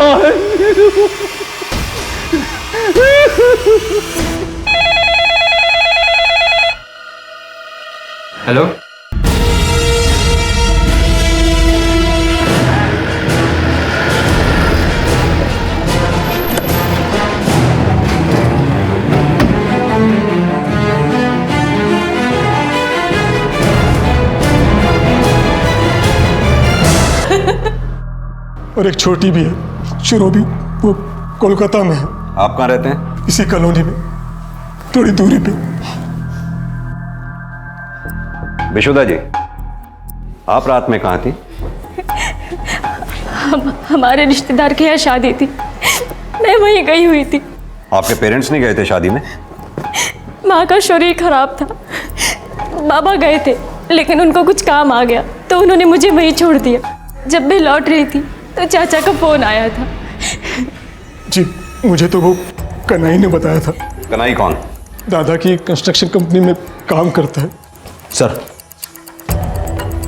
Hello, और एक छोटी भी है, शुरूबी, वो कोलकाता में है। आप कहाँ रहते हैं? इसी कॉलोनी में, थोड़ी दूरी पे। विशुदा जी, आप रात में कहाँ थी? हमारे रिश्तेदार के यहाँ शादी थी, मैं वहीं गई हुई थी। आपके पेरेंट्स नहीं गए थे शादी में? माँ का शरीर खराब था, बाबा गए थे लेकिन उनको कुछ काम आ गया तो उन्होंने मुझे वहीं छोड़ दिया। जब मैं लौट रही थी तो चाचा का फोन आया था। जी, मुझे तो वो कन्हई ने बताया था। कन्हई कौन? दादा की कंस्ट्रक्शन कंपनी में काम करता है। सर,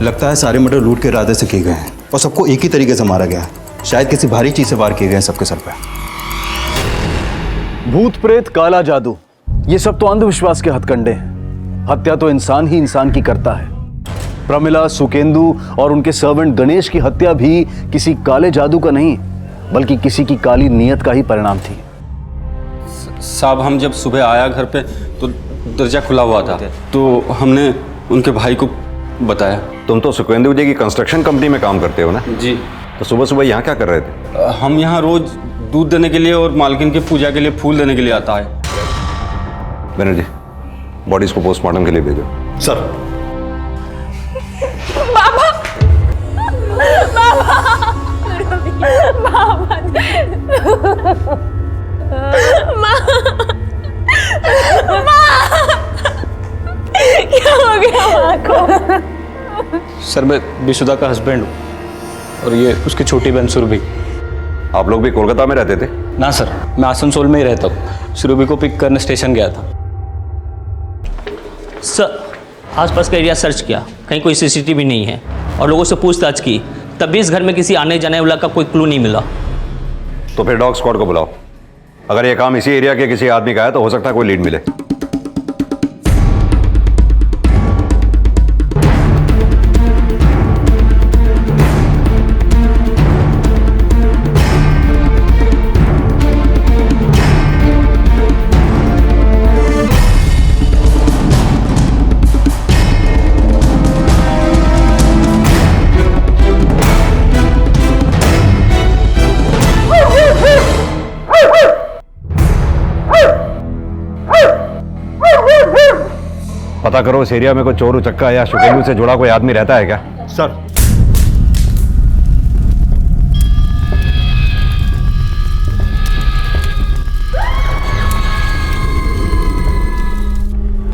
लगता है सारे मर्डर लूट के इरादे से किए गए हैं और सबको एक ही तरीके से मारा गया है। शायद किसी भारी चीज से वार किए गए हैं सबके सर पे। भूत प्रेत, काला जादू, ये सब तो अंधविश्वास के हथकंडे हैं। हत्या तो इंसान ही इंसान की करता है। प्रमिला, सुकेंदु और उनके सर्वेंट गणेश की हत्या भी किसी काले जादू का नहीं बल्कि किसी की काली नीयत का ही परिणाम थी। साहब हम जब सुबह आया घर पे तो दरवाजा खुला हुआ था, तो हमने उनके भाई को बताया। तुम तो सुकेंदु जी की कंस्ट्रक्शन कंपनी में काम करते हो ना? जी। तो सुबह सुबह यहाँ क्या कर रहे थे? हम यहाँ रोज दूध देने के लिए और मालकिन की पूजा के लिए फूल देने के लिए आता है। बनर्जी, बॉडीज को पोस्टमार्टम के लिए भेजो। सर। बाबा, बाबा, बाबा, क्या हो गया माँ को? सर मैं विशुदा का हस्बैंड हूँ और ये उसकी छोटी बहन सुरभि। आप लोग भी कोलकाता में रहते थे? ना सर, मैं आसनसोल में ही रहता हूँ। सुरभि को पिक करने स्टेशन गया था। सर, आसपास का एरिया सर्च किया, कहीं कोई सीसीटीवी नहीं है और लोगों से पूछताछ की, तब भी इस घर में किसी आने जाने वाला का कोई क्लू नहीं मिला। तो फिर डॉग स्क्वाड को बुलाओ। अगर ये काम इसी एरिया के किसी आदमी का है तो हो सकता है कोई लीड मिले। पता करो इस एरिया में कोई चोर उचक्का या शुकेंदु से जुड़ा कोई आदमी रहता है क्या? सर।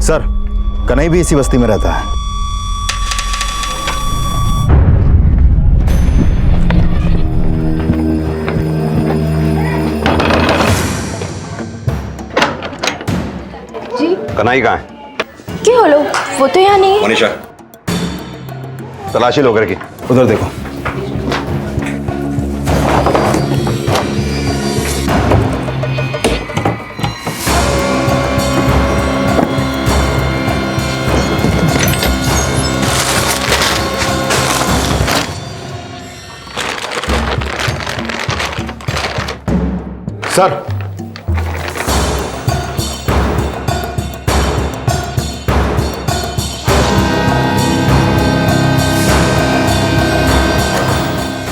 सर, कन्हई भी इसी बस्ती में रहता है। जी, कन्हई कहाँ है? क्या हो लोग? वो तो यहाँ नहीं है। मनीषा, तलाशी लो घर की। उधर देखो। सर,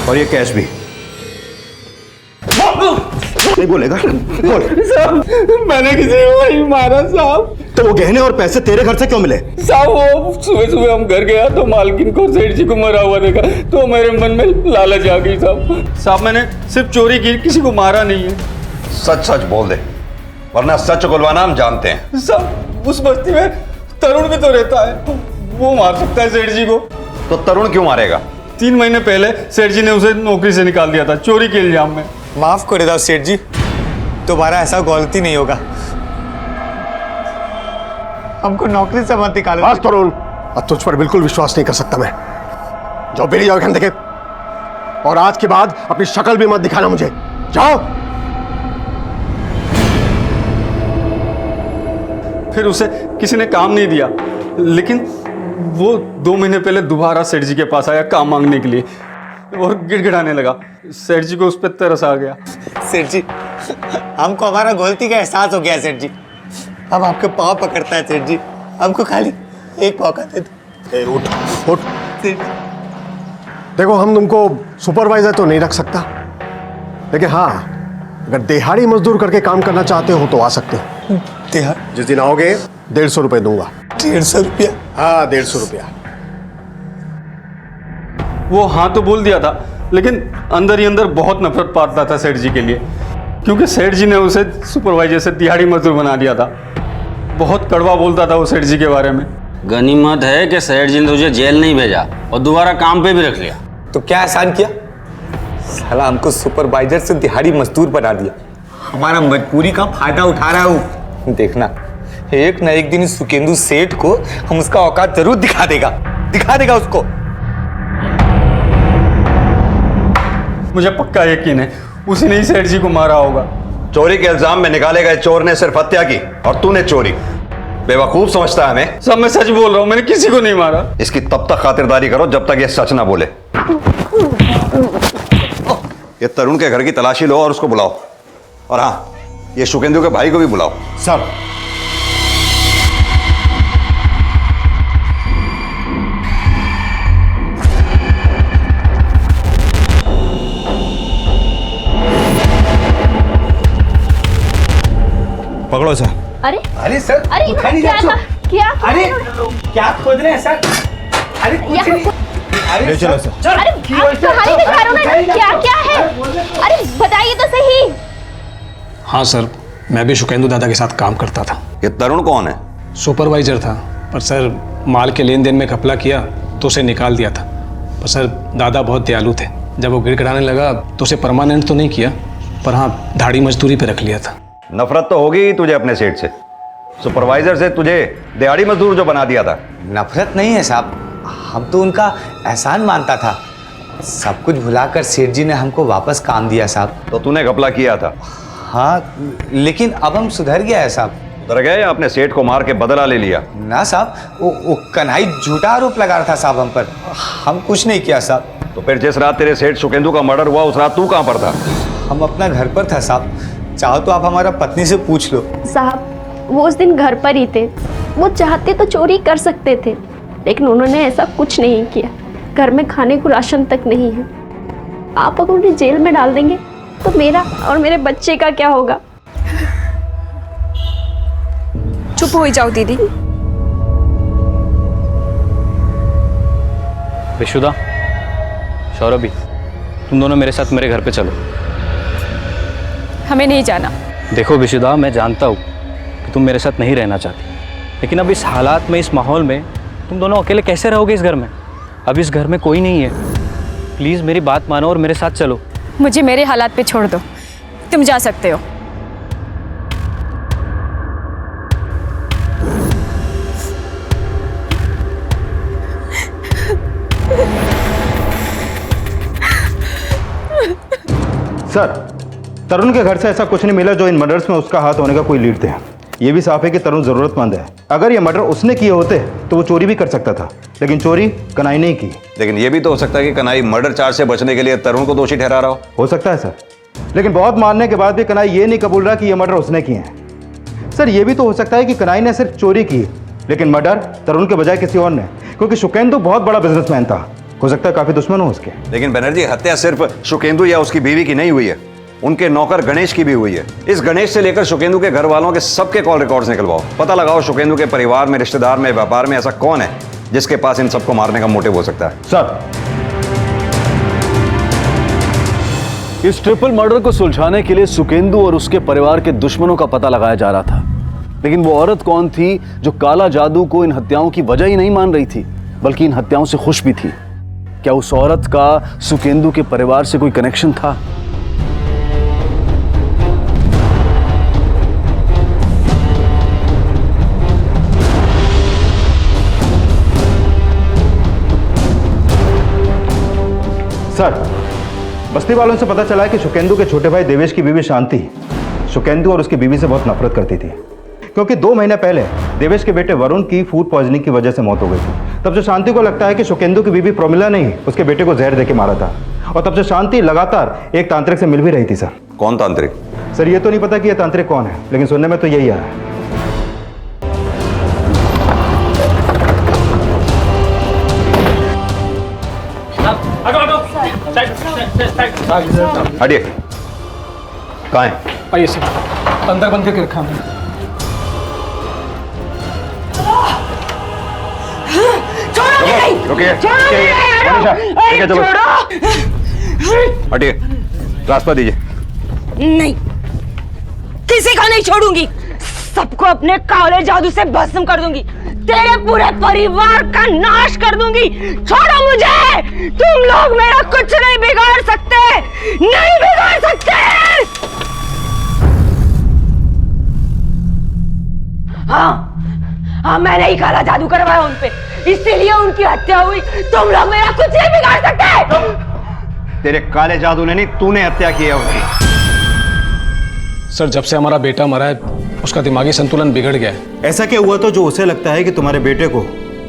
और ये कैश भी। नहीं बोलेगा? बोल। साहब मैंने किसी को नहीं मारा साहब। तो वो गहने और पैसे तेरे घर से क्यों मिले? साहब वो सुबह सुबह हम घर गया तो मालकिन को सेठ जी को मरा हुआ देखा तो मेरे मन में लालच आ गई साहब। साहब मैंने सिर्फ चोरी की, किसी को मारा नहीं है। सच सच बोल दे, वरना सच उगलवाना हम जानते हैं। साहब उस बस्ती में तरुण भी तो रहता है, वो मार सकता है सेठ जी को। तो तरुण क्यों मारेगा? 3 महीने पहले सेठ जी ने उसे नौकरी से निकाल दिया था चोरी के इल्जाम में। माफ कर दो सेठ जी, दोबारा ऐसा गलती नहीं होगा। हमको नौकरी से मत निकालो। बस तरुण, अब तुझ पर बिल्कुल विश्वास नहीं कर सकता मैं। जाओ बेरी जाओ घर देखे, और आज के बाद अपनी शक्ल भी मत दिखाना मुझे। जाओ। फिर उसे किसी ने काम नहीं दिया, लेकिन वो 2 महीने पहले दोबारा सेठ जी के पास आया काम मांगने के लिए और गिड़गिड़ाने लगा। सेठ जी को उस पर तरस आ गया। सेठ जी, हमको हमारा गलती का एहसास हो गया है सेठ जी। हम आपके पाँव पकड़ता है सेठ जी, हमको खाली एक मौका दे दो। ए, उठ उठ। सेठ जी, देखो, हम तुमको सुपरवाइजर तो नहीं रख सकता, लेकिन हाँ, अगर दिहाड़ी मजदूर करके काम करना चाहते हो तो आ सकते हो। जिस दिन आओगे 150 रुपये दूंगा। 150 रुपया? हाँ, 150 रुपया। वो हाँ तो बोल दिया था, लेकिन अंदर ही अंदर बहुत नफरत पाता था सेठ जी के लिए, क्योंकि सेठ जी ने उसे सुपरवाइजर से दिहाड़ी मजदूर बना दिया था। बहुत कड़वा बोलता था वो सेठ जी के बारे में। गनीमत है कि सेठ जी ने तुझे जेल नहीं भेजा और दोबारा काम पे भी रख लिया। तो क्या एहसान किया? साला हमको सुपरवाइजर से दिहाड़ी मजदूर बना दिया। हमारा मजबूरी का फायदा उठा रहा हूँ। देखना, एक न एक दिन इस सुकेंदु सेठ को हम उसका औकात जरूर दिखा देगा उसको। मुझे पक्का यकीन है उसी ने ही सेठ जी को मारा होगा। चोरी के इल्जाम में निकाले गए चोर ने सिर्फ हत्या की और तूने चोरी। बेवकूफ समझता है हमें। सब मैं सच बोल रहा हूँ, मैंने किसी को नहीं मारा। इसकी तब तक खातिरदारी करो जब तक ये सच ना बोले। ये तरुण के घर की तलाशी लो और उसको बुलाओ, और हाँ, ये सुकेंदु के भाई को भी बुलाओ। सर, पकड़ो सर। अरे सर, अरे क्या क्या अरे क्या खोज रहे हैं सर? अरे कुछ नहीं। ले चलो सर। अरे आप कहानी दिखा रहे हो ना, क्या क्या है? अरे बताइए तो सही। हाँ सर, मैं भी सुकेंदु दादा के साथ काम करता था। ये तरुण कौन है? सुपरवाइजर था, पर सर माल के लेन देन में घपला किया तो उसे निकाल दिया था। पर सर दादा बहुत दयालु थे, जब वो गिड़गिड़ाने लगा तो उसे परमानेंट तो नहीं किया, पर हाँ दाढ़ी मजदूरी पे रख लिया था। नफरत तो होगी ही तुझे अपने सेठ से। सुपरवाइजर से तुझे दिहाड़ी मजदूर जो बना दिया था। नफरत नहीं है साहब, हम तो उनका एहसान मानता था। सब कुछ भुलाकर सेठ जी ने हमको वापस काम दिया साहब। तो तूने घपला किया था? हाँ, लेकिन अब हम सुधर गया है साहब। सुधर गए या अपने सेठ को मार के बदला ले लिया? ना साहब, वो कन्हई झूठा आरोप लगा रहा था साहब हम पर। हम कुछ नहीं किया साहब। तो फिर जिस रात तेरे सेठ सुकेंदु का मर्डर हुआ उस रात तू कहाँ पर था? हम अपना घर पर था साहब। चाहो तो आप हमारा पत्नी से पूछ लो। साहब, वो उस दिन घर पर ही थे। वो चाहते तो चोरी कर सकते थे, लेकिन उन्होंने ऐसा कुछ नहीं किया। घर में खाने को राशन तक नहीं है। आप अगर उन्हें जेल में डाल देंगे तो मेरा और मेरे बच्चे का क्या होगा? चुप हो जाओ दीदी। विशुदा, सौरभी, तुम दोनों मेरे साथ मेरे घर पे चलो। हमें नहीं जाना। देखो विशुदा, मैं जानता हूँ कि तुम मेरे साथ नहीं रहना चाहती, लेकिन अब इस हालात में, इस माहौल में तुम दोनों अकेले कैसे रहोगे इस घर में? अब इस घर में कोई नहीं है। प्लीज़ मेरी बात मानो और मेरे साथ चलो। मुझे मेरे हालात पे छोड़ दो, तुम जा सकते हो। सर, तरुण के घर से ऐसा कुछ नहीं मिला जो इन मर्डर्स में उसका हाथ होने का कोई लीड थे। ये भी साफ है कि तरुण ज़रूरतमंद है। अगर ये मर्डर उसने किए होते तो वो चोरी भी कर सकता था, लेकिन चोरी कन्हई ने की। लेकिन ये भी तो हो सकता है कि कन्हई मर्डर चार्ज से बचने के लिए तरुण को दोषी ठहरा रहा हो सकता है सर, लेकिन बहुत मानने के बाद भी कन्हई ये नहीं कबूल रहा कि ये मर्डर उसने किए हैं। सर, ये भी तो हो सकता है कि कन्हई ने सिर्फ चोरी की, लेकिन मर्डर तरुण के बजाय किसी और ने, क्योंकि सुकेंदु बहुत बड़ा बिजनेसमैन था। हो सकता है काफी दुश्मन हो उसके। लेकिन बनर्जी, हत्या सिर्फ सुकेंदु या उसकी बीवी की नहीं हुई है, उनके नौकर गणेश की भी हुई है। इस गणेश से लेकर सुकेंदु के घर वालों के सबके कॉल रिकॉर्ड्स निकलवाओ। पता लगाओ सुकेंदु के परिवार में, रिश्तेदार में, व्यापार में ऐसा कौन है जिसके पास इन सबको मारने का मोटिव हो सकता है। सर, इस ट्रिपल मर्डर को सुलझाने के लिए सुकेंदु और उसके परिवार के दुश्मनों का पता लगाया जा रहा था, लेकिन वो औरत कौन थी जो काला जादू को इन हत्याओं की वजह ही नहीं मान रही थी, बल्कि इन हत्याओं से खुश भी थी? क्या उस औरत का सुकेंदु के परिवार से कोई कनेक्शन था? सर, बस्ती वालों से पता चला है कि शुकेंदु के छोटे भाई देवेश की बीवी शांति शुकेंदु और उसकी बीवी से बहुत नफरत करती थी, क्योंकि 2 महीने पहले देवेश के बेटे वरुण की फूड पॉइजनिंग की वजह से मौत हो गई थी। तब से शांति को लगता है कि शुकेंदु की बीवी प्रमिला ने ही उसके बेटे को जहर देके मारा था, और तब से शांति लगातार एक तांत्रिक से मिल भी रही थी। सर कौन तांत्रिक? सर ये तो नहीं पता कि यह तांत्रिक कौन है, लेकिन सुनने में तो यही आ रहा है। हटिए। कहाँ है? आइए सर, अंदर बंद करके रखा हमने। रुकिए। चलो हटिए, ट्रांसफर दीजिए। नहीं, किसी को नहीं छोड़ूंगी। सबको अपने काले जादू से भस्म कर दूंगी। तेरे पूरे परिवार का नाश कर दूंगी। छोड़ो मुझे। तुम लोग मेरा कुछ नहीं बिगाड़ सकते, नहीं बिगाड़ सकते। हाँ, मैंने ही काला जादू करवाया उन पे, इसीलिए उनकी हत्या हुई। तुम लोग मेरा कुछ नहीं बिगाड़ सकते। तेरे काले जादू ने नहीं, तूने हत्या की है उनकी। सर, जब से हमारा बेटा मरा है उसका दिमागी संतुलन बिगड़ गया है। ऐसा क्या हुआ तो जो उसे लगता है कि तुम्हारे बेटे को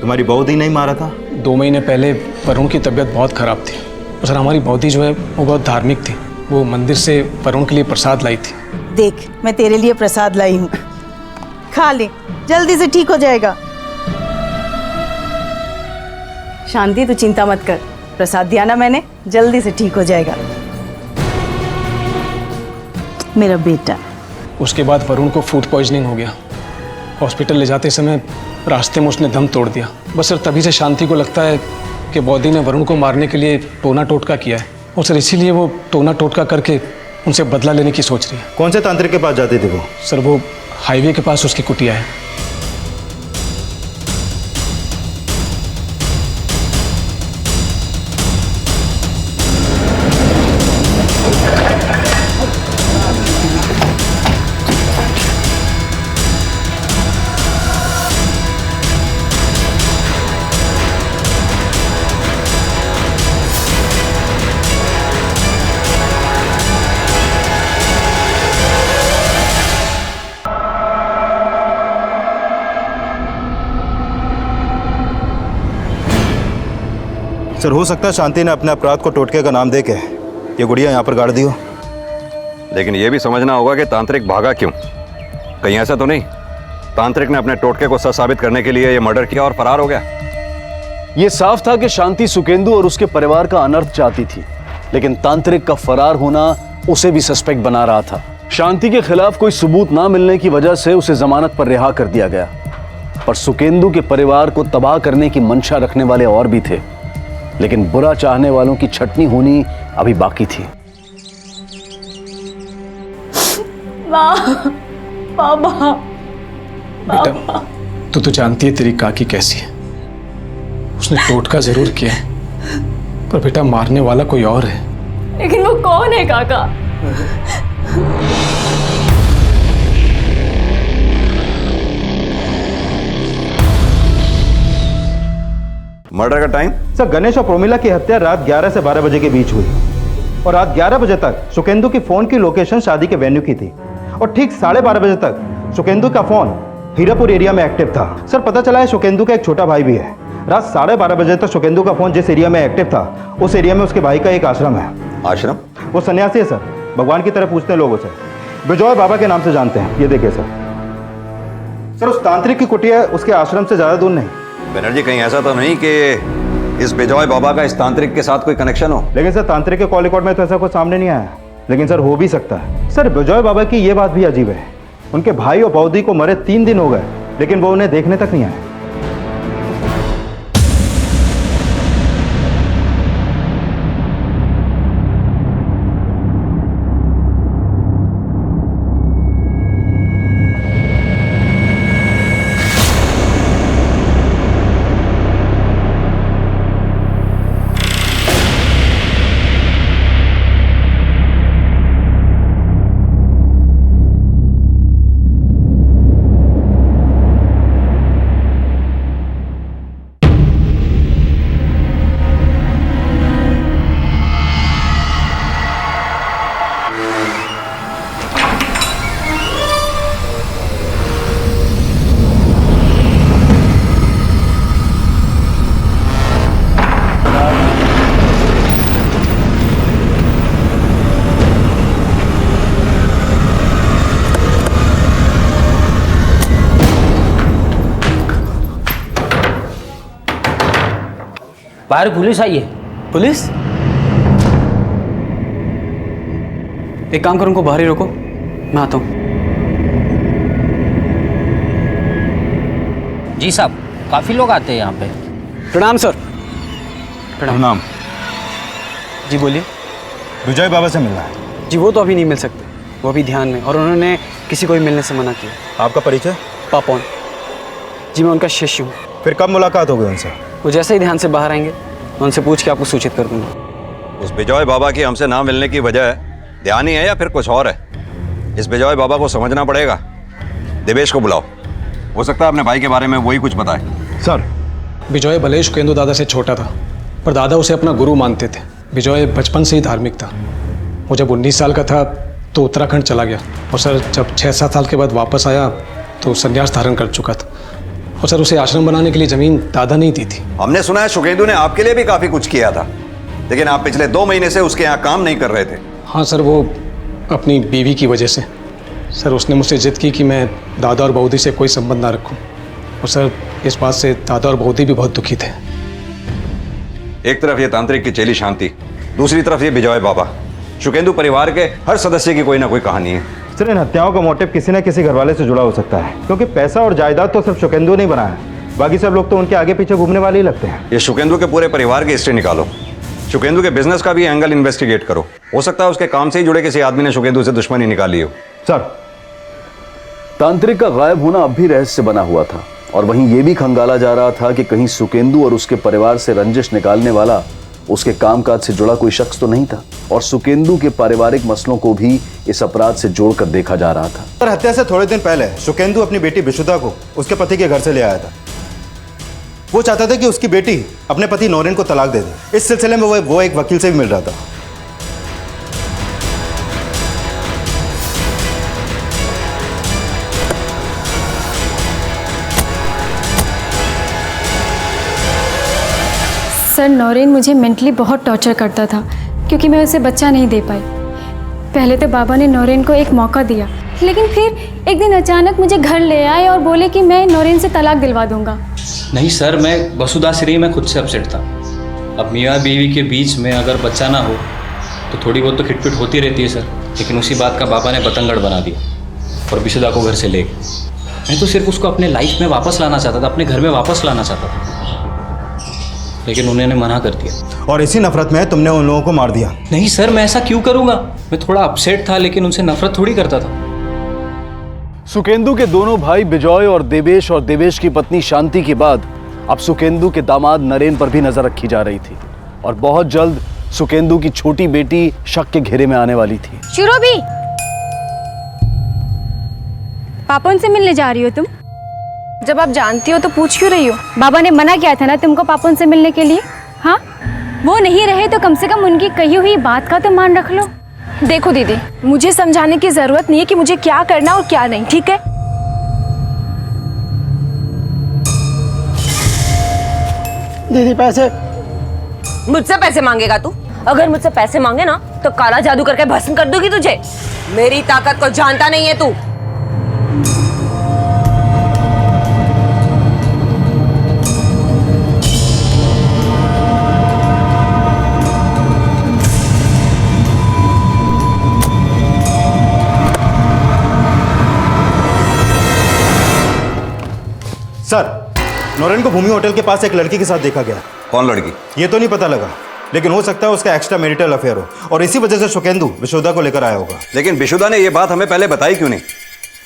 तुम्हारी बौदी नहीं मारा था? 2 महीने पहले वरुण की तबीयत बहुत खराब थी। और सर, हमारी बौदी जो है वो बहुत धार्मिक थी। वो मंदिर से वरुण के लिए प्रसाद लाई थी। देख, मैं तेरे लिए प्रसाद लाई हूँ, खा ले, जल्दी से ठीक हो जाएगा। शांति, तू चिंता मत कर, प्रसाद दिया ना मैंने, जल्दी से ठीक हो जाएगा मेरा बेटा। उसके बाद वरुण को फूड पॉइजनिंग हो गया। हॉस्पिटल ले जाते समय रास्ते में उसने दम तोड़ दिया। बस सर, तभी से शांति को लगता है कि बौदी ने वरुण को मारने के लिए टोना टोटका किया है, और सर इसीलिए वो टोना टोटका करके उनसे बदला लेने की सोच रही है। कौन से तांत्रिक के पास जाती थी वो? सर, वो हाईवे के पास उसकी कुटिया है। सर, हो सकता है शांति ने अपने अपराध को टोटके का नाम देके ये गुड़िया यहाँ पर गाड़ दी हो। लेकिन यह भी समझना होगा कि तांत्रिक भागा क्यों। कहीं ऐसा तो नहीं तांत्रिक ने अपने टोटके को सच साबित करने के लिए ये मर्डर किया और फरार हो गया? यह साफ था कि शांति सुकेंदु और उसके परिवार का अनर्थ चाहती थी, लेकिन तांत्रिक का फरार होना उसे भी सस्पेक्ट बना रहा था। शांति के खिलाफ कोई सबूत ना मिलने की वजह से उसे जमानत पर रिहा कर दिया गया, पर सुकेंदु के परिवार को तबाह करने की मंशा रखने वाले और भी थे, लेकिन बुरा चाहने वालों की छटनी होनी अभी बाकी थी। बाबा, बेटा, तू जानती है तेरी काकी कैसी है। उसने टोटका जरूर किया है, पर बेटा मारने वाला कोई और है। लेकिन वो कौन है काका? मर्डर का टाइम? सर, गणेश और प्रोमिला की हत्या रात 11 से 12 बजे के बीच हुई, और रात 11 बजे तक शुकेंदु की फोन की लोकेशन शादी के वेन्यू की थी, और ठीक 12:30 बजे तक शुकेंदु का फोन हीरापुर एरिया में एक्टिव था। सर, पता चला है शुकेंदु का एक छोटा भाई भी है। रात 12:30 बजे तक शुकेंदु का फोन जिस एरिया में एक्टिव था, उस एरिया में उसके भाई का एक आश्रम है। आश्रम? वो सन्यासी है सर, भगवान की तरह पूछते हैं लोगों से, विजय बाबा के नाम से जानते हैं। ये देखिए सर, उस तांत्रिक की कुटिया उसके आश्रम से ज्यादा दूर नहीं। बनर्जी, कहीं ऐसा तो नहीं कि इस बिजॉय बाबा का इस तांत्रिक के साथ कोई कनेक्शन हो? लेकिन सर, तांत्रिक के कॉल रिकॉर्ड में तो ऐसा कुछ सामने नहीं आया, लेकिन सर हो भी सकता है। सर, बिजॉय बाबा की ये बात भी अजीब है, उनके भाई और बौदी को मरे 3 दिन हो गए, लेकिन वो उन्हें देखने तक नहीं आए। बाहर पुलिस आई है। पुलिस? एक काम करो, उनको बाहर ही रोको, मैं आता हूँ। जी साहब, काफ़ी लोग आते हैं यहाँ पे। प्रणाम सर। प्रणाम। जी बोलिए। विजय बाबा से मिलना है। जी वो तो अभी नहीं मिल सकते, वो अभी ध्यान में, और उन्होंने किसी को भी मिलने से मना किया। आपका परिचय? पापौन। जी मैं उनका शिष्य हूँ। फिर कब मुलाकात होगी उनसे? वो जैसे ही ध्यान से बाहर आएंगे मैं उनसे पूछ के आपको सूचित कर दूंगा। उस विजय बाबा की हमसे ना मिलने की वजह ध्यान ही है या फिर कुछ और है? इस विजय बाबा को समझना पड़ेगा। देवेश को बुलाओ, हो सकता है अपने भाई के बारे में वही कुछ बताए। सर, विजय भले ही शुकेंदु दादा से छोटा था, पर दादा उसे अपना गुरु मानते थे। विजय बचपन से ही धार्मिक था। वो जब 19 साल का था तो उत्तराखंड चला गया, और सर जब 6-7 साल के बाद वापस आया तो संन्यास धारण कर चुका था। और सर उसे आश्रम बनाने के लिए ज़मीन दादा ने ही दी थी। हमने सुना है शुकेंदु ने आपके लिए भी काफी कुछ किया था, लेकिन आप पिछले 2 महीने से उसके यहाँ काम नहीं कर रहे थे। हाँ सर, वो अपनी बीवी की वजह से। सर उसने मुझसे जिद की कि मैं दादा और बहूदी से कोई संबंध ना रखूं, और सर इस बात से दादा और बहूदी भी बहुत दुखी थे। एक तरफ ये तांत्रिक की चेली शांति, दूसरी तरफ ये विजय बाबा। शुकेंदु परिवार के हर सदस्य की कोई ना कोई कहानी है। सर इन हत्याओं का मोटिव किसी न किसी घरवाले से जुड़ा हो सकता है, क्योंकि पैसा और जायदाद तो सिर्फ शुकेंदु नहीं बनाया, बाकी सब लोग तो उनके आगे पीछे घूमने वाले ही लगते हैं। ये शुकेंदु के पूरे परिवार की हिस्ट्री निकालो, शुकेंदु के बिजनेस का भी एंगल इन्वेस्टिगेट करो। हो सकता है उसके काम से ही जुड़े किसी आदमी ने शुकेंदु से दुश्मनी निकाली हो। सर, तांत्रिक का गायब होना अब भी रहस्य बना हुआ था, और वहीं यह भी खंगाला जा रहा था कि कहीं सुकेंदु और उसके परिवार से रंजिश निकालने वाला उसके कामकाज से जुड़ा कोई शख्स तो नहीं था, और सुकेंदु के पारिवारिक मसलों को भी इस अपराध से जोड़कर देखा जा रहा था। सर हत्या से थोड़े दिन पहले शुकेंदु अपनी बेटी विशुद्धा को उसके पति के घर से ले आया था। वो चाहता था कि उसकी बेटी अपने पति नौरेन को तलाक दे दे। इस सिलसिले में वो एक वकील से भी मिल रहा था। सर नौरेन मुझे मेंटली बहुत टॉर्चर करता था, क्योंकि मैं उसे बच्चा नहीं दे पाई। पहले तो बाबा ने नौरेन को एक मौका दिया, लेकिन फिर एक दिन अचानक मुझे घर ले आए और बोले कि मैं नौरेन से तलाक दिलवा दूंगा। नहीं सर, मैं वसुधा श्री में खुद से अपसेट था। अब मियाँ बीवी के बीच में अगर बच्चा ना हो तो थोड़ी बहुत तो खिटपिट होती रहती है सर, लेकिन उसी बात का बाबा ने बतंगड़ बना दिया और विशुद्धा को घर से ले गए। मैं तो सिर्फ उसको अपने लाइफ में वापस लाना चाहता था, अपने घर में वापस लाना चाहता था, लेकिन उन्होंने मना कर दिया। और इसी नफरत में तुमने उन लोगों को मार दिया। नहीं सर, मैं ऐसा क्यों करूंगा? मैं थोड़ा अपसेट था, लेकिन उनसे नफरत थोड़ी करता था। सुकेंदु के दोनों भाई विजय और देवेश की पत्नी शांति के बाद अब सुकेंदु के दामाद नरेन पर भी नजर रखी जा रही थी, और बहुत जल्द सुकेंदु की छोटी बेटी शक के घेरे में आने वाली थी। शुरोभी, पापा उनसे मिलने जा रही हो तुम? जब आप जानती हो तो पूछ क्यों रही हो? बाबा ने मना किया था ना तुमको पापा उनसे मिलने के लिए। हाँ, वो नहीं रहे तो कम से कम उनकी कही हुई बात का तो मान रख लो। देखो दीदी, मुझे समझाने की जरूरत नहीं है कि मुझे क्या करना और क्या नहीं, ठीक है? दीदी पैसे। मुझसे पैसे मांगेगा तू? अगर मुझसे पैसे मांगे ना तो काला जादू करके भस्म कर दूंगी तुझे। मेरी ताकत को जानता नहीं है तू। सर, नौरेन को भूमि होटल के पास एक लड़की के साथ देखा गया। कौन लड़की? ये तो नहीं पता लगा, लेकिन हो सकता है उसका एक्स्ट्रा मैरिटल अफेयर हो, और इसी वजह से शुकेंदु विशुद्धा को लेकर आया होगा। लेकिन विशुद्धा ने यह बात हमें पहले बताई क्यों नहीं?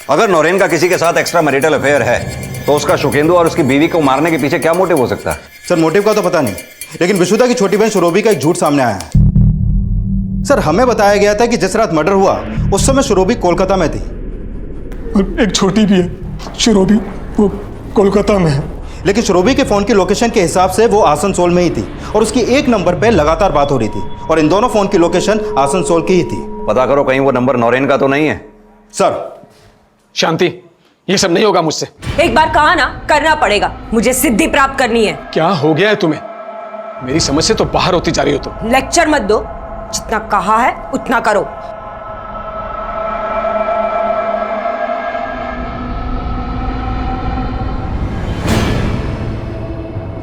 अगर नौरेन का किसी के साथ एक्स्ट्रा मैरिटल अफेयर है तो उसका शुकेंदु और उसकी बीवी को मारने के पीछे क्या मोटिव हो सकता है? सर मोटिव का तो पता नहीं, लेकिन विशुद्धा की छोटी बहन शुरोभी का एक झूठ सामने आया है। सर हमें बताया गया था कि जिस रात मर्डर हुआ उस समय शुरोभी कोलकाता में थी। और एक छोटी भी है, शुरोभी, वो कोलकाता में है। लेकिन शुरोभी के फोन की लोकेशन के हिसाब से वो आसनसोल में ही थी, और उसकी एक नंबर पे लगातार बात हो रही थी, और इन दोनों फोन की लोकेशन आसनसोल की ही थी। पता करो कहीं वो नंबर नौरेन का तो नहीं है। सर शांति, ये सब नहीं होगा मुझसे। एक बार कहा ना, करना पड़ेगा। मुझे सिद्धि प्राप्त करनी है। क्या हो गया है तुम्हें? मेरी समझ से तो बाहर होती जा रही हो तुम। लेक्चर मत दो, जितना कहा है उतना करो।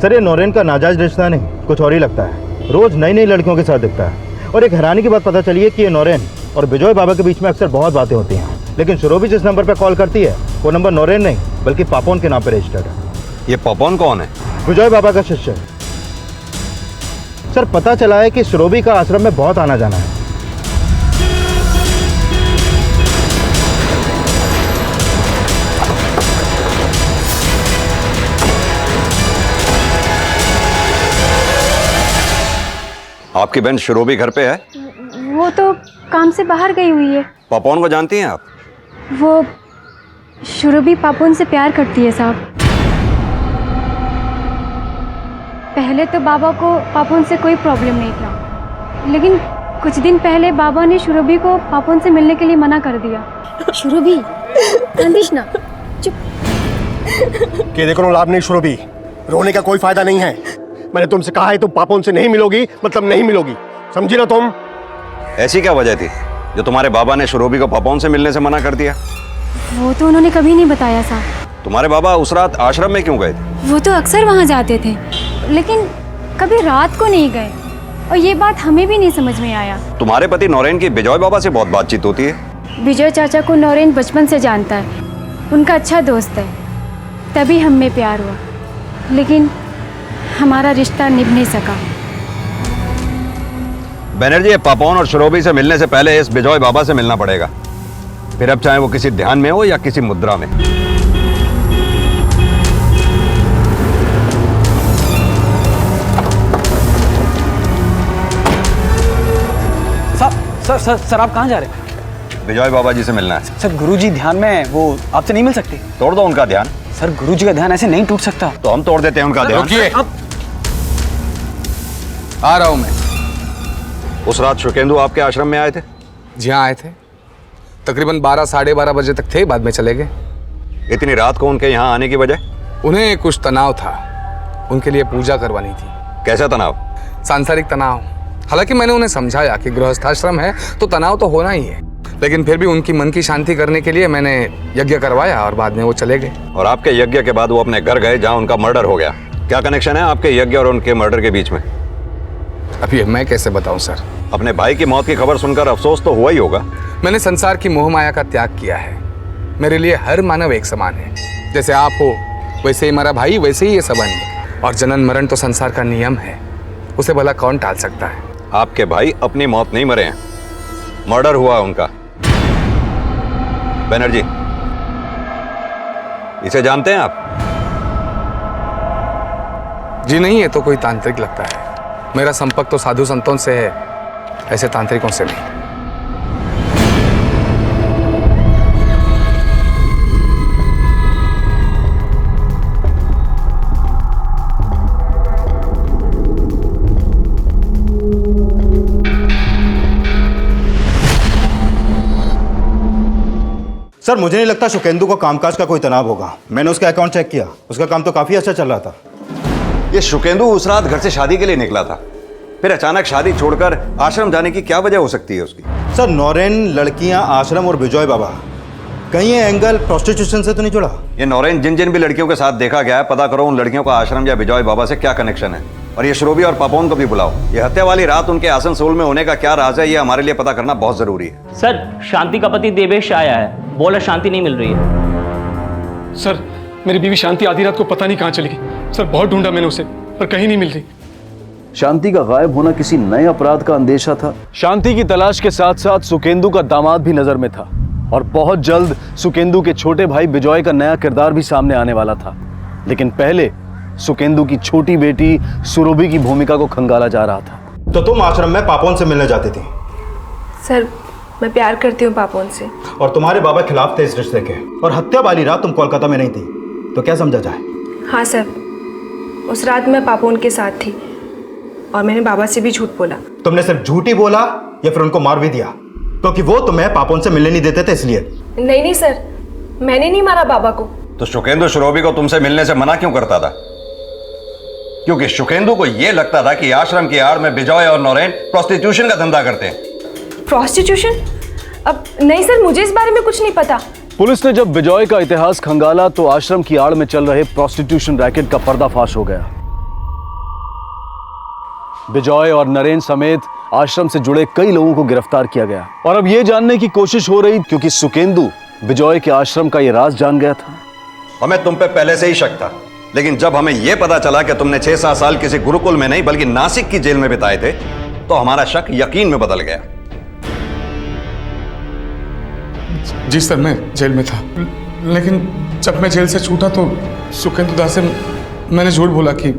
सर ये नौरेन का नाजायज रिश्ता नहीं, कुछ और ही लगता है। रोज नई नई लड़कियों के साथ दिखता है। और एक हैरानी की बात पता चली है कि ये नौरेन और विजय बाबा के बीच में अक्सर बहुत बातें होती हैं, लेकिन सुरभि जिस नंबर पर कॉल करती है वो नंबर नौरेन नहीं बल्कि पापोन के नाम पर रजिस्टर्ड है। ये पापोन कौन है? विजय बाबा का शिष्य है। सर पता चला है कि सुरभि का आश्रम में बहुत आना जाना है। आपकी बहन शुरोबी घर पे है? वो तो काम से बाहर गई हुई है। पापोन को जानती हैं आप? वो शुरुबी पापोन से प्यार करती है साहब। पहले तो बाबा को पापोन से कोई प्रॉब्लम नहीं था, लेकिन कुछ दिन पहले बाबा ने शुरुबी को पापोन से मिलने के लिए मना कर दिया। शुरुबी कांदिश ना, चुप। कि देखो लाभ नहीं शुरुबी, रोने का कोई फायदा नहीं है। मैंने तुमसे कहा है तुम पापोन से नहीं मिलोगी मतलब नहीं मिलोगी, समझी ना तुम? ऐसी क्या वजह थी जो तुम्हारे बाबा ने शुरोबी को पापोन से मिलने से मना कर दिया? वो तो उन्होंने कभी नहीं बताया साहब। तुम्हारे बाबा उस रात आश्रम में क्यों गए थे? वो तो अक्सर वहाँ जाते थे, लेकिन कभी रात को नहीं गए, और ये बात हमें भी नहीं समझ में आया। तुम्हारे पति नौरेन की विजय बाबा से बहुत बातचीत होती है। विजय चाचा को नौरेन बचपन से जानता है, उनका अच्छा दोस्त है, तभी हम में प्यार हुआ, लेकिन हमारा रिश्ता निभ नहीं सका। बनर्जी, पापोन और शुरोबी से मिलने से पहले इस विजय बाबा से मिलना पड़ेगा, फिर अब चाहे वो किसी ध्यान में हो या किसी मुद्रा में। सर आप कहाँ जा रहे हैं? विजय बाबा जी से मिलना है। सर गुरुजी ध्यान में, वो आपसे नहीं मिल सकते। तोड़ दो उनका ध्यान। सर गुरुजी का ध्यान ऐसे नहीं टूट सकता। तो हम तोड़ देते हैं उनका ध्यान। रुकिए, आ रहा हूं मैं। उस रात शुकेंदु आपके आश्रम में आए थे? जी हाँ, आए थे। तकरीबन 12 साढ़े 12 बजे तक थे, बाद में चले गए। इतनी रात को उनके यहाँ आने की वजह? उन्हें कुछ तनाव था, उनके लिए पूजा करवानी थी। कैसा तनाव? सांसारिक तनाव। हालांकि मैंने उन्हें समझाया कि गृहस्थाश्रम है तो तनाव तो होना ही है, लेकिन फिर भी उनकी मन की शांति करने के लिए मैंने यज्ञ करवाया और बाद में वो चले गए। और आपके यज्ञ के बाद वो अपने घर गए जहाँ उनका मर्डर हो गया। क्या कनेक्शन है आपके यज्ञ और उनके मर्डर के बीच में? अभी मैं कैसे बताऊं सर? अपने भाई की मौत की खबर सुनकर अफसोस तो हुआ ही होगा। मैंने संसार की मोह माया का त्याग किया है। मेरे लिए हर मानव एक समान है। जैसे आप हो वैसे ही मेरा भाई, वैसे ही ये संबंध। और जनन मरण तो संसार का नियम है, उसे भला कौन टाल सकता है? आपके भाई अपनी मौत नहीं मरे हैं, मर्डर हुआ उनका। बनर्जी, इसे जानते हैं आप? जी नहीं, ये तो कोई तांत्रिक लगता है। मेरा संपर्क तो साधु संतों से है, ऐसे तांत्रिकों से नहीं। सर मुझे नहीं लगता शुकेंदु को कामकाज का कोई तनाव होगा। मैंने उसका अकाउंट चेक किया, उसका काम तो काफी अच्छा चल रहा था। ये शुकेंदु उस रात घर से शादी के लिए निकला था, फिर अचानक शादी छोड़कर आश्रम जाने की क्या वजह हो सकती है उसकी? सर नौरेन, लड़कियां, आश्रम और विजय बाबा, कहीं ये एंगल प्रोस्टिट्यूशन से तो नहीं जुड़ा? ये नौरेन जिन जिन भी लड़कियों के साथ देखा गया है, पता करो उन लड़कियों का आश्रम या विजय बाबा से क्या कनेक्शन है। और ये शुरोबी और पापोन को भी बुलाओ। ये हत्या वाली रात उनके आसनसोल में होने का क्या राज है, ये हमारे लिए पता करना बहुत जरूरी है। सर शांति का पति देवेश आया है, बोला शांति नहीं मिल रही है। सर मेरी बीवी शांति आधी रात को पता नहीं कहाँ चली गई। सर बहुत ढूंढा मैंने उसे, पर कहीं नहीं मिल रही। शांति का गायब होना किसी नए अपराध का अंदेशा था। शांति की तलाश के साथ साथ सुकेंदु का दामाद भी नजर में था, और बहुत जल्द सुकेंदु के छोटे भाई विजय का नया किरदार भी सामने आने वाला था। लेकिन पहले सुकेंदु की छोटी बेटी सुरभि की भूमिका को खंगाला जा रहा था। तो तुम आश्रम में पापोन से मिलने जाती थी? सर मैं प्यार करती हूँ पापोन से। और तुम्हारे बाबा खिलाफ थे इस रिश्ते के, और हत्या वाली रात तुम कोलकाता में नहीं थी, तो क्या समझा जाए? हाँ सर, उस रात मैं पापोन के साथ थी और मैंने बाबा से भी झूठ बोला। तुमने सिर्फ झूठ ही बोला या फिर उनको मार भी दिया? क्योंकि वो तुम्हें पापोन से मिलने नहीं देते थे इसलिए। नहीं सर, मैंने नहीं मारा बाबा को। तो शुकेंदु शुरोबी को तुमसे मिलने से मना क्यों करता था? क्योंकि शुकेंदु को यह लगता था कि आश्रम की आड़ में विजय और नौरेन प्रोस्टिट्यूशन का धंधा करते हैं। प्रोस्टिट्यूशन? अब नहीं सर, मुझे इस बारे में कुछ नहीं पता। पुलिस ने जब विजय का इतिहास खंगाला तो आश्रम की आड़ में चल रहे प्रोस्टिट्यूशन रैकेट का पर्दाफाश हो गया। बिजॉय और नरेन समेत आश्रम से जुड़े कई लोगों को गिरफ्तार किया गया और अब यह जानने की कोशिश हो रही क्योंकि सुकेंदु बिजॉय के आश्रम का यह राज जान गया था। हमें तुम पे पहले से ही शक था, लेकिन जब हमें यह पता चला कि तुमने 6-7 साल किसी गुरुकुल में नहीं बल्कि नासिक की जेल में बिताए थे, तो हमारा शक यकीन में बदल गया। जी सर, मैं जेल में था, लेकिन जब मैं जेल से छूटा तो सुकेंदु दास से मैंने झूठ बोला कि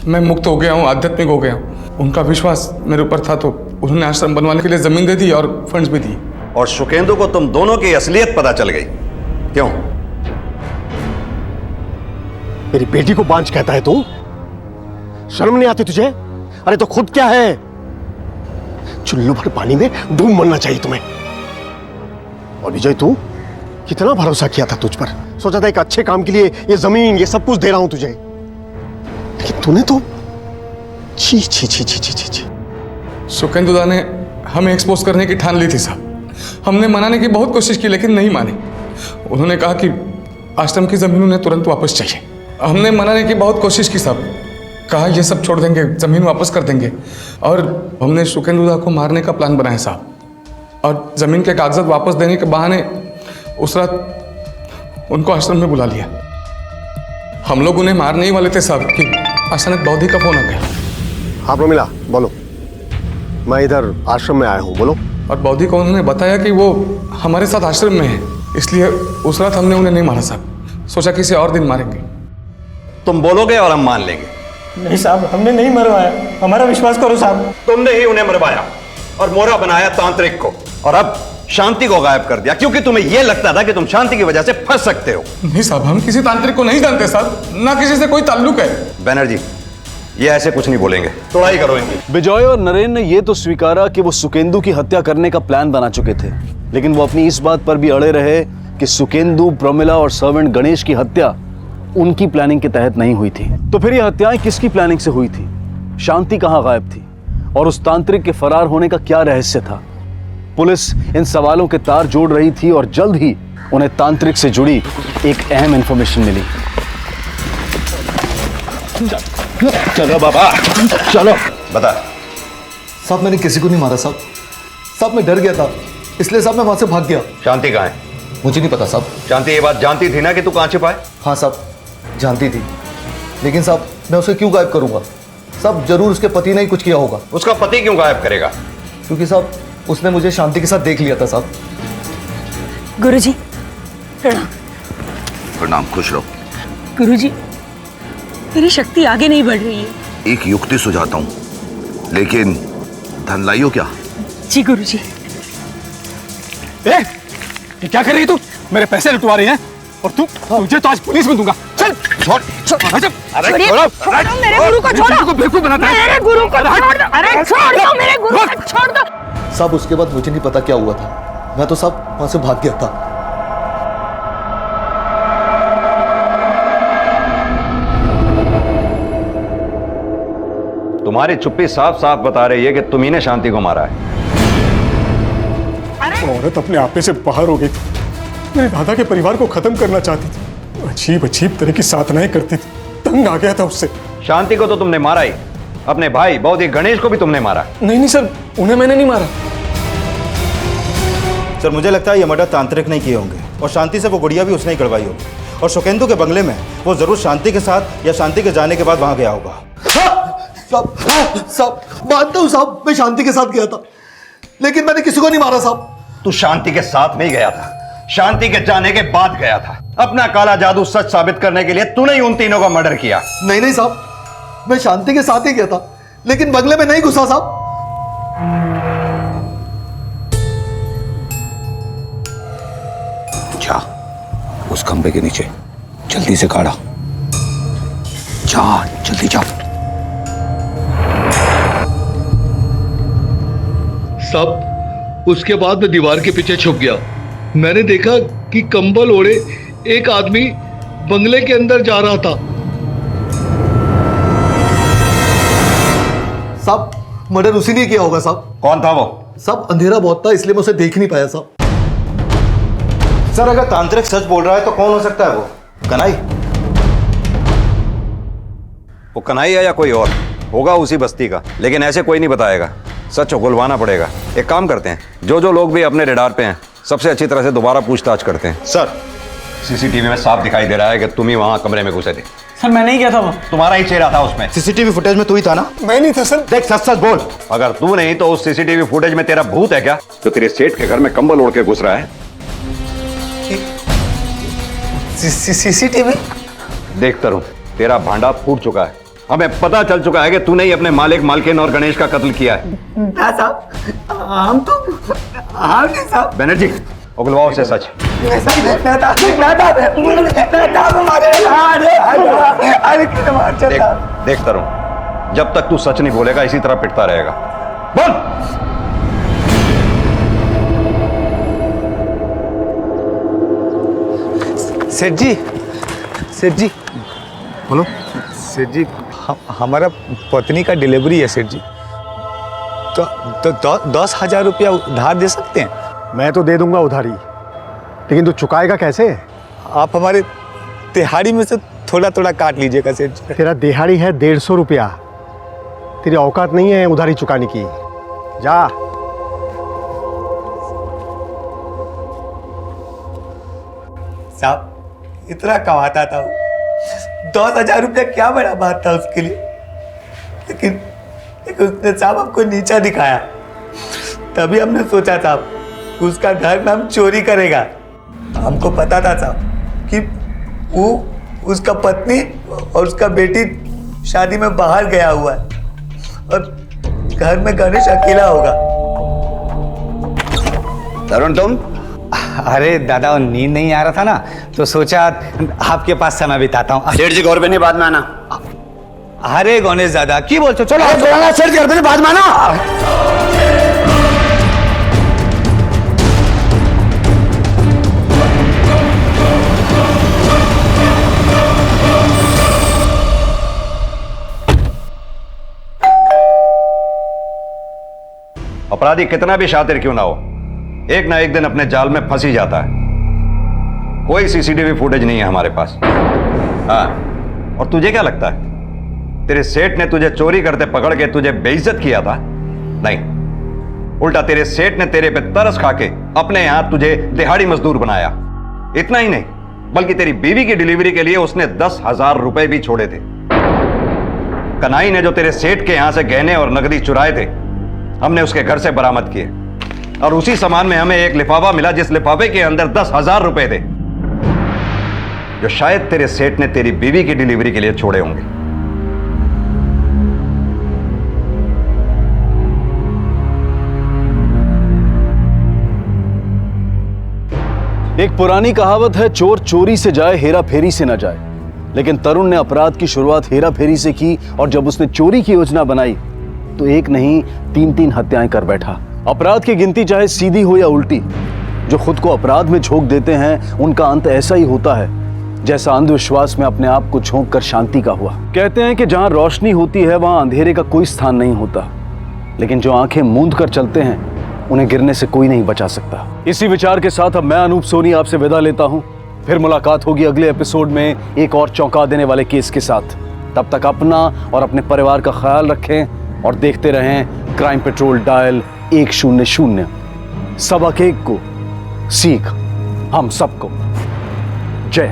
मैं मुक्त हो गया हूँ, आध्यात्मिक हो गया हूँ। उनका विश्वास मेरे ऊपर था तो उन्होंने आश्रम बनवाने के लिए जमीन दे दी और फंड्स भी दिए। और सुकेंदु को तुम दोनों की असलियत पता चल गई। क्यों? मेरी बेटी को बांझ कहता है तू? शर्म नहीं आती तुझे? अरे तो खुद क्या है? चुल्लू भर पानी में डूब मरना चाहिए तुम्हें। और विजय, तू कितना भरोसा किया था तुझ पर, सोचा था एक अच्छे काम के लिए ये जमीन ये सब कुछ दे रहा हूं तुझे, लेकिन तूने तो छी छी छी छी छी छी। सुकेंदु दा ने हमें एक्सपोज करने की ठान ली थी साहब। हमने मनाने की बहुत कोशिश की लेकिन नहीं माने। उन्होंने कहा कि आश्रम की जमीन उन्हें तुरंत वापस चाहिए। हमने मनाने की बहुत कोशिश की साहब, कहा ये सब छोड़ देंगे, जमीन वापस कर देंगे, और हमने सुकेंदु दा को मारने का प्लान बनाया साहब। और जमीन के कागजात वापस देने के बहाने उस रात उनको आश्रम में बुला लिया। हम लोग उन्हें मारने ही वाले थे साहब कि अचानक बौद्धि का फोन आ गया। हाँ प्रमिला, बोलो। मैं इधर आश्रम में आया हूँ, बोलो। और बौद्धि को उन्होंने बताया कि वो हमारे साथ आश्रम में है, इसलिए उस रात हमने उन्हें नहीं मारा साहब। सोचा किसी और दिन मारेंगे। तुम बोलोगे और हम मान लेंगे। नहीं साहब, हमने नहीं मरवाया, हमारा विश्वास करो साहब। तुमने ही उन्हें मरवाया और मोहरा बनाया तांत्रिक को, और अब शांति को गायब कर दिया क्योंकि तुम्हें यह लगता था कि तुम शांति की वजह से फंस सकते हो। नहीं साहब, हम किसी तांत्रिक को नहीं जानते साहब, ना किसी से कोई ताल्लुक है। बैनर्जी, ये ऐसे कुछ नहीं बोलेंगे, तोड़ाई करो इनकी। बिजॉय और नरेन ने यह तो स्वीकारा कि वो सुकेंदु की हत्या करने का प्लान बना चुके थे, लेकिन वो अपनी इस बात पर भी अड़े रहे कि सुकेंदु, प्रमिला और सर्वेंट गणेश की हत्या उनकी प्लानिंग के तहत नहीं हुई थी। तो फिर ये हत्याएं किसकी प्लानिंग से हुई थी? शांति कहां गायब थी? और उस तांत्रिक के फरार होने का क्या रहस्य था? पुलिस इन सवालों के तार जोड़ रही थी और जल्द ही उन्हें तांत्रिक से जुड़ी एक अहम इंफॉर्मेशन मिली। चलो बाबा, चलो। बता। साहब, मैंने किसी को नहीं मारा साहब। साहब, मैं डर गया था, इसलिए साहब मैं वहां से भाग गया। शांति कहाँ है? मुझे नहीं पता साहब। शांति ये बात जानती थी ना कि तू कहाँ छिपा है? हाँ साहब, जानती थी, लेकिन साहब मैं उसे क्यों गायब करूंगा? साहब, जरूर उसके पति ने ही कुछ किया होगा। उसका पति क्यों गायब करेगा? क्योंकि साहब उसने मुझे शांति के साथ देख लिया था साहब। गुरुजी प्रणाम। प्रणाम, खुश रहो। गुरुजी, मेरी शक्ति आगे नहीं बढ़ रही है। एक युक्ति सुझाता हूं, लेकिन धन लाइयो क्या? जी गुरुजी। ये क्या कर रही है तू? मेरे पैसे लुटवा रही है और तुझे तो आज पुलिस में दूंगा। चल छोड़। अरे छोड़ो मेरे गुरु को, छोड़ो। बेवकूफ बनाता है। मेरे गुरु को छोड़ दो। अरे छोड़ दो मेरे गुरु को, छोड़ दो। साहब, उसके बाद मुझे नहीं पता क्या हुआ था, मैं तो साहब वहां से भाग गया था। तुम्हारी चुप्पी साफ साफ बता रही है कि तुम ही ने शांति को मारा है। औरत अपने आपे से बाहर हो गई थी, मेरे दादा के परिवार को खत्म करना चाहती थी, अजीब अजीब तरह की साधनाएं करती थी, तंग आ गया था उससे। शांति को तो तुमने मारा ही, अपने भाई बौद्धि गणेश को भी तुमने मारा। नहीं सर, उन्हें मैंने नहीं मारा। सर, मुझे लगता है ये मर्डर तांत्रिक नहीं किए होंगे और शांति से वो गुड़िया भी उसने ही करवाई होगी, और सुकेंदु के बंगले में वो जरूर शांति के साथ या शांति के जाने के बाद वहां गया होगा। साहब मानता हूं साहब, मैं शांति के साथ गया था, लेकिन मैंने किसी को नहीं मारा साहब। तू शांति के साथ नहीं गया था, शांति के जाने के बाद गया था। अपना काला जादू सच साबित करने के लिए तूने ही उन तीनों का मर्डर किया। नहीं साहब, मैं शांति के साथ ही गया था, लेकिन बंगले में नहीं घुसा साहब। जा उस खंबे के नीचे जल्दी से काढ़ा, जा जल्दी जा। साहब, उसके बाद मैं दीवार के पीछे छुप गया। मैंने देखा कि कंबल ओढ़े एक आदमी बंगले के अंदर जा रहा था। साहब, मर्डर उसी ने किया होगा साहब। कौन था वो? साहब, अंधेरा बहुत था, इसलिए मैं उसे देख नहीं पाया साहब। सर, अगर तांत्रिक सच बोल रहा है तो कौन हो सकता है वो? कनाई? वो कन्हैया या कोई और? होगा उसी बस्ती का, लेकिन ऐसे कोई नहीं बताएगा, सच उगलवाना पड़ेगा। एक काम करते हैं, जो लोग भी अपने रेडार पे हैं सबसे अच्छी तरह से दोबारा पूछताछ करते हैं। सर, सीसीटीवी में साफ दिखाई दे रहा है कि तुम ही वहां कमरे में घुसे थे। सर मैं नहीं गया था वहाँ। तुम्हारा ही चेहरा था उसमें। सीसीटीवी फुटेज में तू ही था ना? मैं नहीं था सर। देख, सच सच बोल। अगर तू नहीं तो उस सीसीटीवी फुटेज में तेरा भूत है क्या, जो तेरे सेठ के घर में कंबल ओढ़ के घुस रहा है? सीसीटीवी? देख तरुण, तेरा भांडा फूट चुका है। हमें पता चल चुका है कि तूने ही अपने मालिक, मालकिन और गणेश का कत्ल किया है। ना साहब, हम नहीं साहब। बनर्जी, उगलवाओ से सच। देख तरुण, जब तक तू सच नहीं बोलेगा इसी तरह पिटता रहेगा। बोल। सेठ जी बोलो। सेठ जी, हमारा पत्नी का डिलीवरी है सेठ जी, तो 10,000 रुपया उधार दे सकते हैं? मैं तो दे दूंगा उधारी, लेकिन तू चुकाएगा कैसे? आप हमारे दिहाड़ी में से थोड़ा थोड़ा काट लीजिएगा सेठ जी। तेरा दिहाड़ी है 150 रुपया, तेरी औकात नहीं है उधारी चुकाने की। जा। साहब इतना कमाता था, 10,000 रुपया क्या बड़ा बात था उसके लिए, लेकिन उसने साहब हमको नीचा दिखाया। तभी हमने सोचा साहब उसका घर में हम चोरी करेगा। हमको पता था साहब कि वो उसका पत्नी और उसका बेटी शादी में बाहर गया हुआ है और घर में गणेश अकेला होगा। तरुण तुम? अरे दादा, नींद नहीं आ रहा था ना, तो सोचा आपके पास समय बिताता हूँ। सेठ जी गौर में नहीं बात माना। अरे गणेश दादा की बोलते, चलो सेठ जी घर में बात माना। अपराधी कितना भी शातिर क्यों ना हो, एक ना एक दिन अपने जाल में फंस ही जाता है। कोई सीसीटीवी फुटेज नहीं है हमारे पास। हाँ, और तुझे क्या लगता है तेरे सेठ ने तुझे चोरी करते पकड़ के तुझे बेइज्जत किया था? नहीं, उल्टा तेरे सेठ ने तेरे पे तरस खा के अपने यहां तुझे दिहाड़ी मजदूर बनाया। इतना ही नहीं, बल्कि तेरी बीवी की डिलीवरी के लिए उसने 10,000 रुपए भी छोड़े थे। कन्हई ने जो तेरे सेठ के यहां से गहने और नकदी चुराए थे, हमने उसके घर से बरामद किए, और उसी सामान में हमें एक लिफाफा मिला जिस लिफाफे के अंदर 10,000 रुपए थे, जो शायद तेरे सेठ ने तेरी बीवी की डिलीवरी के लिए छोड़े होंगे। एक पुरानी कहावत है, चोर चोरी से जाए हेरा फेरी से ना जाए। लेकिन तरुण ने अपराध की शुरुआत हेरा फेरी से की, और जब उसने चोरी की योजना बनाई तो एक नहीं 3-3 हत्याएं कर बैठा। अपराध की गिनती चाहे सीधी हो या उल्टी, जो खुद को अपराध में झोंक देते हैं उनका अंत ऐसा ही होता है जैसा अंधविश्वास में अपने आप को झोंक कर शांति का हुआ। कहते हैं कि जहां रोशनी होती है वहां अंधेरे का कोई स्थान नहीं होता, लेकिन जो आंखें मूंद कर चलते हैं उन्हें गिरने से कोई नहीं बचा सकता। इसी विचार के साथ अब मैं अनूप सोनी आपसे विदा लेता हूं। फिर मुलाकात होगी अगले एपिसोड में एक और चौंका देने वाले केस के साथ। तब तक अपना और अपने परिवार का ख्याल रखें और देखते रहें क्राइम पेट्रोल डायल 100। सबक एक को सीख हम सबको। जय हिंद।